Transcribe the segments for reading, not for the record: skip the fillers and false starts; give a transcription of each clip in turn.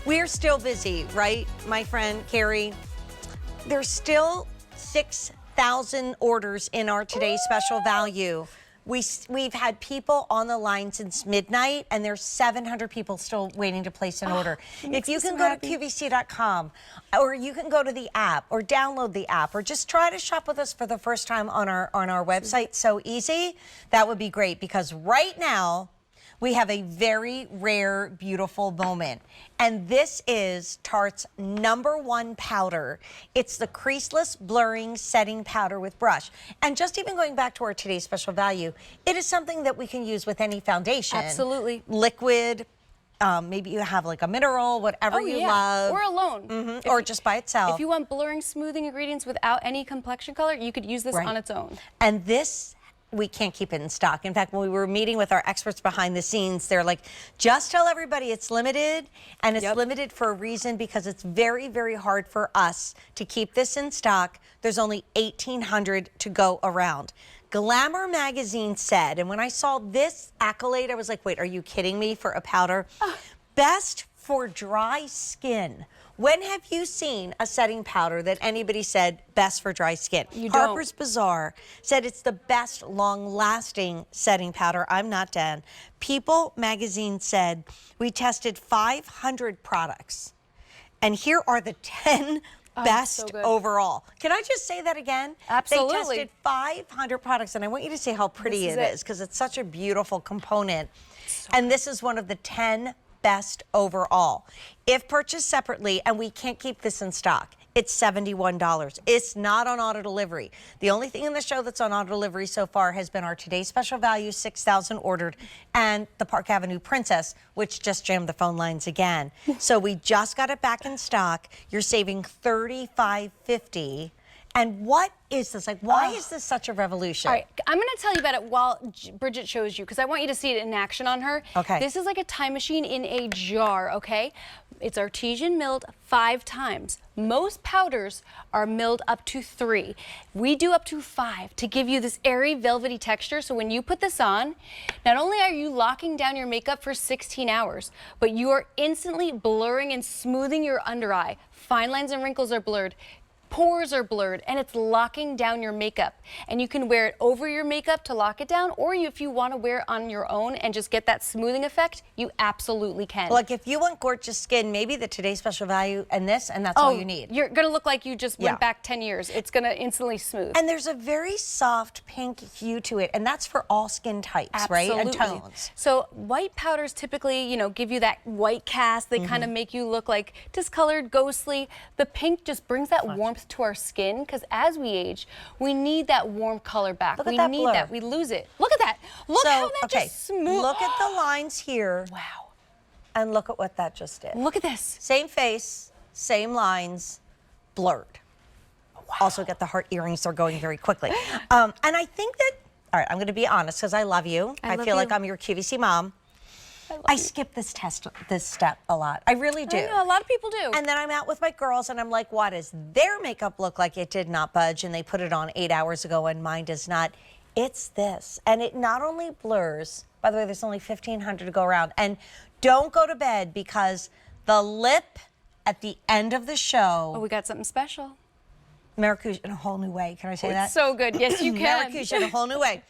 We're still busy, right, my friend Carrie? There's still 6,000 orders in our today's special value. We've had people on the line since midnight, and there's 700 people still waiting to place an order. If you can go to QVC.com, or you can go to the app, or download the app, or just try to shop with us for the first time on our website, so easy, that would be great, because right now, we have a very rare, beautiful moment. And this is Tarte's #1 powder. It's the Creaseless Blurring Setting Powder with brush. And just even going back to our today's special value, it is something that we can use with any foundation. Absolutely. Liquid, maybe you have like a mineral, whatever you love. Or alone. Or just by itself. If you want blurring, smoothing ingredients without any complexion color, you could use this on its own. And this, we can't keep it in stock. In fact, when we were meeting with our experts behind the scenes, they're like, just tell everybody it's limited, and it's limited for a reason, because it's very, very hard for us to keep this in stock. There's only 1,800 to go around. Glamour magazine said, and when I saw this accolade, I was like, wait, are you kidding me, for a powder? Best for dry skin. When have you seen a setting powder that anybody said best for dry skin? You Harper's Bazaar said it's the best long-lasting setting powder. I'm not done. People magazine said we tested 500 products, and here are the 10 best overall. Can I just say that again? Absolutely. They tested 500 products, and I want you to see how pretty it is, because it's such a beautiful component. And this is one of the 10 best overall. If purchased separately, and we can't keep this in stock, it's $71. It's not on auto delivery. The only thing in the show that's on auto delivery so far has been our today's special value, 6,000 ordered, and the Park Avenue Princess, which just jammed the phone lines again. So we just got it back in stock. You're saving $35.50. And what is this? Like, why is this such a revolution? All right, I'm going to tell you about it while Bridget shows you, because I want you to see it in action on her. Okay. This is like a time machine in a jar, okay? It's artesian milled 5 times. Most powders are milled up to 3. We do up to 5 to give you this airy, velvety texture. So when you put this on, not only are you locking down your makeup for 16 hours, but you are instantly blurring and smoothing your under eye. Fine lines and wrinkles are blurred. Pores are blurred, and it's locking down your makeup. And you can wear it over your makeup to lock it down, or if you want to wear it on your own and just get that smoothing effect, you absolutely can. Like, if you want gorgeous skin, maybe the today's special value and this, and that's all you need. You're going to look like you just went back 10 years. It's going to instantly smooth. And there's a very soft pink hue to it, and that's for all skin types, right? And tones. So white powders typically, you know, give you that white cast. They kind of make you look like discolored, ghostly. The pink just brings that warmth to our skin, because as we age, we need that warm color back. Look at that blur. We lose it. Look at that. Look how that just smooth. Look at the lines here. Wow. And look at what that just did. Look at this. Same face, same lines, blurred. Wow. Also get the heart earrings, they're going very quickly. And I think that, all right, I'm going to be honest, because I love you. I feel like I'm your QVC mom. I skip this step a lot. I really do. I know, a lot of people do. And then I'm out with my girls, and I'm like, what does their makeup look like? It did not budge, and they put it on 8 hours ago, and mine does not. It's this. And it not only blurs, by the way, there's only 1,500 to go around. And don't go to bed, because the lip at the end of the show. Oh, we got something special. Maracuja in a whole new way. Can I say that? It's so good. Yes, you can. Maracuja in a whole new way.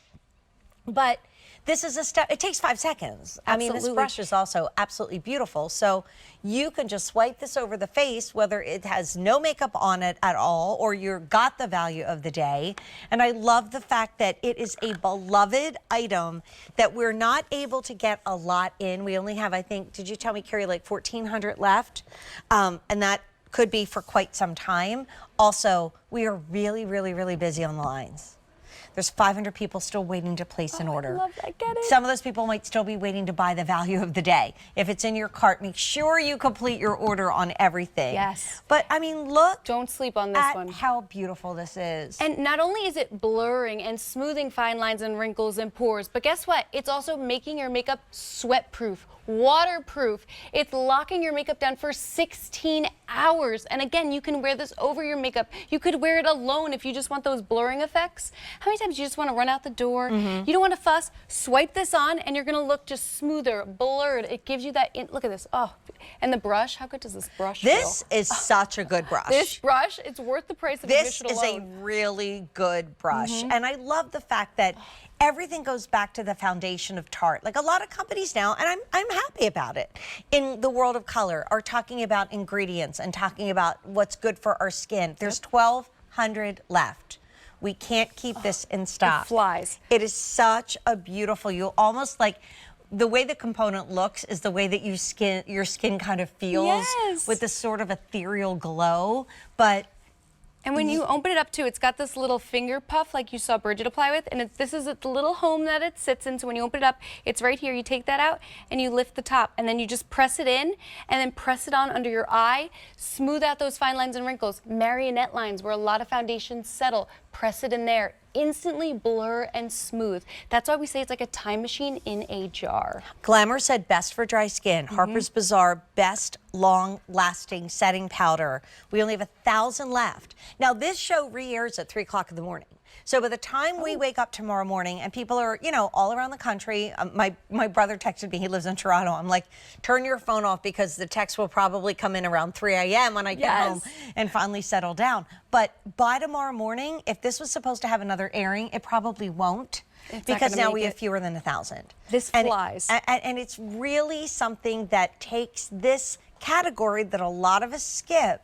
But this is a step, it takes 5 seconds. I mean, this brush is also absolutely beautiful. So you can just swipe this over the face, whether it has no makeup on it at all, or you've got the value of the day. And I love the fact that it is a beloved item that we're not able to get a lot in. We only have, I think, did you tell me, Carrie, like 1,400 left? And that could be for quite some time. Also, we are really, really, really busy on the lines. There's 500 people still waiting to place an order. I love that. Get it. Some of those people might still be waiting to buy the value of the day. If it's in your cart, make sure you complete your order on everything. Yes. But I mean, look. Don't sleep on this one. How beautiful this is. And not only is it blurring and smoothing fine lines and wrinkles and pores, but guess what? It's also making your makeup sweat proof, waterproof. It's locking your makeup down for 16 hours. And again, you can wear this over your makeup. You could wear it alone if you just want those blurring effects. How many times you just want to run out the door? You don't want to fuss. Swipe this on and you're going to look just smoother, blurred. It gives you that, look at this. Oh, and the brush, how good does this brush feel? This is such a good brush. This brush, it's worth the price of admission alone. This is a really good brush. And I love the fact that everything goes back to the foundation of Tarte. Like a lot of companies now, and I'm happy about it, in the world of color are talking about ingredients and talking about what's good for our skin. There's 1,200 left. We can't keep this in stock. It flies. It is such a beautiful, you almost like, the way the component looks is the way that your skin kind of feels with this sort of ethereal glow. But and when you open it up too, it's got this little finger puff like you saw Bridget apply with, and this is the little home that it sits in. So when you open it up, it's right here. You take that out and you lift the top, and then you just press it in, and then press it on under your eye. Smooth out those fine lines and wrinkles, marionette lines where a lot of foundations settle. Press it in there. Instantly blur and smooth. That's why we say it's like a time machine in a jar. Glamour said best for dry skin. Harper's Bazaar, best long-lasting setting powder. We only have 1,000 left. Now this show re-airs at 3 o'clock in the morning. So by the time we wake up tomorrow morning and people are, you know, all around the country, my brother texted me, he lives in Toronto. I'm like, turn your phone off because the text will probably come in around 3 a.m. when I get home and finally settle down. But by tomorrow morning, if this was supposed to have another airing, it probably won't. Because now we have fewer than 1,000. This flies. And it's really something that takes this category that a lot of us skip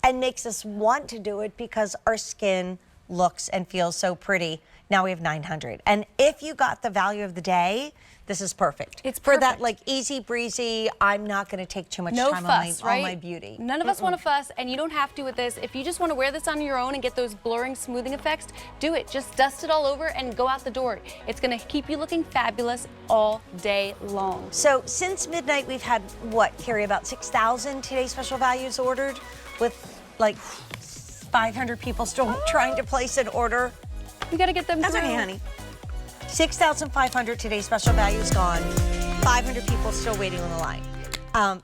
and makes us want to do it because our skin looks and feels so pretty. Now we have 900. And if you got the value of the day, this is perfect. It's for perfect. that like easy breezy, I'm not going to take too much time fuss, on my beauty. None of us want to fuss, and you don't have to with this. If you just want to wear this on your own and get those blurring, smoothing effects, do it. Just dust it all over and go out the door. It's going to keep you looking fabulous all day long. So since midnight, we've had, what, Carrie, about 6,000 Today's Special Values ordered with like 500 people still trying to place an order. You got to get them That's through. okay, honey. 6,500 Today's Special Values gone. 500 people still waiting on the line. Okay.